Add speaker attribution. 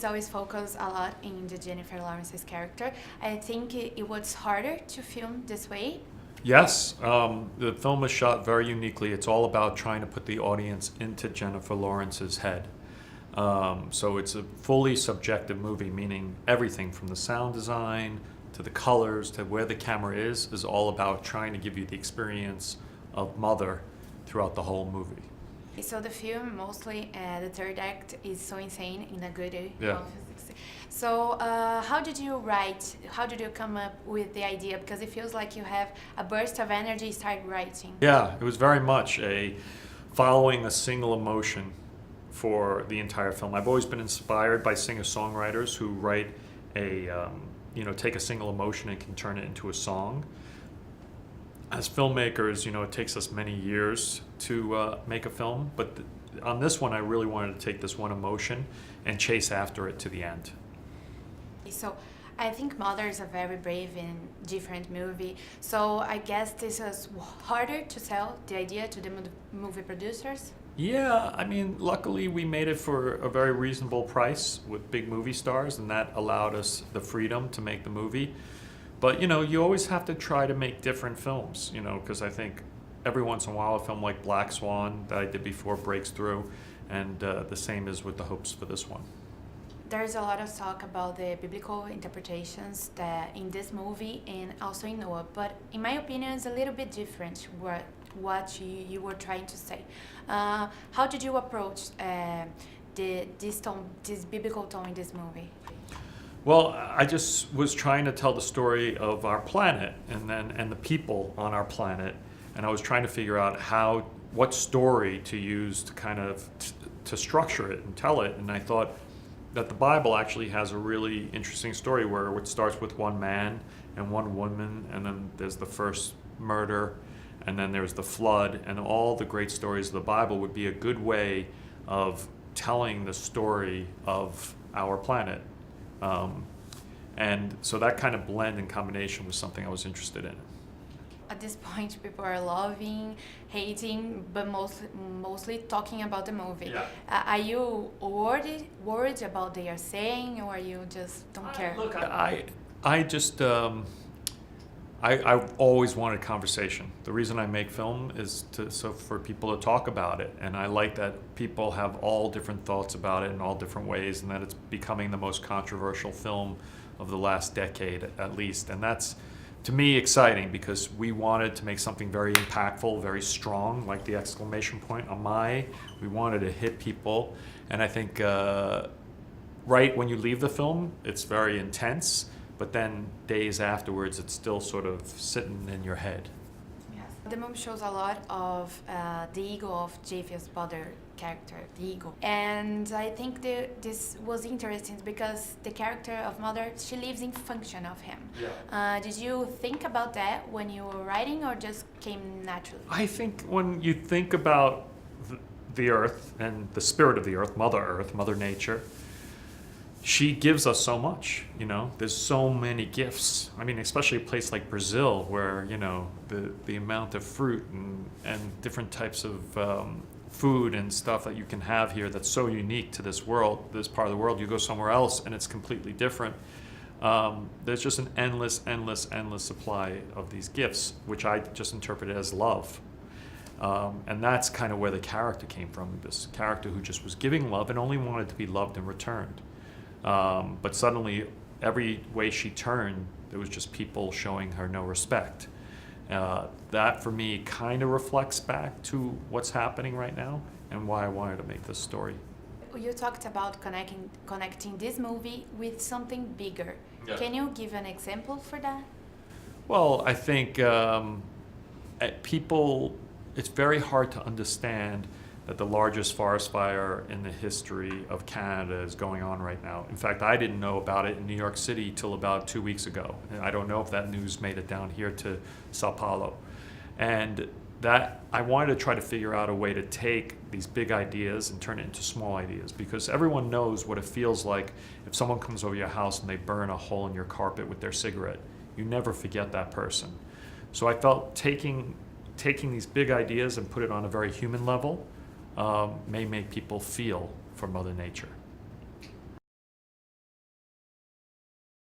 Speaker 1: movies always focus a lot in the Jennifer Lawrence's character. I think it was harder to film this way.
Speaker 2: Yes, the film is shot very uniquely. It's all about trying to put the audience into Jennifer Lawrence's head. So it's a fully subjective movie, meaning everything from the sound design to the colors to where the camera is all about trying to give you the experience of Mother throughout the whole movie.
Speaker 1: So the film, mostly the third act, is so insane in a good way.
Speaker 2: Yeah.
Speaker 1: So how did you come up with the idea? Because it feels like you have a burst of energy, start writing.
Speaker 2: Yeah, it was very much following a single emotion for the entire film. I've always been inspired by singer-songwriters who write take a single emotion and can turn it into a song. As filmmakers, it takes us many years to make a film, but on this one, I really wanted to take this one emotion and chase after it to the end.
Speaker 1: So I think Mother is a very brave and different movie. So I guess this is harder to sell the idea to the movie producers.
Speaker 2: Yeah, I mean, luckily we made it for a very reasonable price with big movie stars, and that allowed us the freedom to make the movie. But, you always have to try to make different films, because I think every once in a while a film like Black Swan that I did before breaks through, and the same is with the hopes for this one.
Speaker 1: There's a lot of talk about the biblical interpretations that in this movie and also in Noah, but in my opinion it's a little bit different what you were trying to say. How did you approach this biblical tone in this movie?
Speaker 2: Well, I just was trying to tell the story of our planet and the people on our planet, and I was trying to figure out what story to use to kind of to structure it and tell it. And I thought that the Bible actually has a really interesting story where it starts with one man and one woman, and then there's the first murder, and then there's the flood, and all the great stories of the Bible would be a good way of telling the story of our planet. And so that kind of blend and combination was something I was interested in.
Speaker 1: At this point, people are loving, hating, but mostly talking about the movie.
Speaker 2: Yeah.
Speaker 1: Are you worried about what they are saying, or you just don't care?
Speaker 2: Look, I just I've always wanted conversation. The reason I make film is for people to talk about it, and I like that people have all different thoughts about it in all different ways, and that it's becoming the most controversial film of the last decade at least. And that's, to me, exciting because we wanted to make something very impactful, very strong, like the exclamation point on my. We wanted to hit people, and I think right when you leave the film, it's very intense. But then days afterwards, it's still sort of sitting in your head.
Speaker 1: Yes. The movie shows a lot of the ego of Javier Bardem character, the ego. And I think this was interesting because the character of Mother, she lives in function of him.
Speaker 2: Yeah.
Speaker 1: Did you think about that when you were writing, or just came naturally?
Speaker 2: I think when you think about the earth and the spirit of the earth, Mother Nature, she gives us so much, There's so many gifts. I mean, especially a place like Brazil where, the amount of fruit and different types of food and stuff that you can have here that's so unique to this part of the world. You go somewhere else and it's completely different. There's just an endless supply of these gifts, which I just interpreted as love. And that's kind of where the character came from, this character who just was giving love and only wanted to be loved and returned. But suddenly, every way she turned, there was just people showing her no respect. That, for me, kind of reflects back to what's happening right now and why I wanted to make this story.
Speaker 1: You talked about connecting this movie with something bigger.
Speaker 2: Yeah.
Speaker 1: Can you give an example for that?
Speaker 2: Well, I think it's very hard to understand that the largest forest fire in the history of Canada is going on right now. In fact, I didn't know about it in New York City till about 2 weeks ago. And I don't know if that news made it down here to Sao Paulo. And that I wanted to try to figure out a way to take these big ideas and turn it into small ideas, because everyone knows what it feels like if someone comes over your house and they burn a hole in your carpet with their cigarette. You never forget that person. So I felt taking these big ideas and put it on a very human level may make people feel for Mother Nature.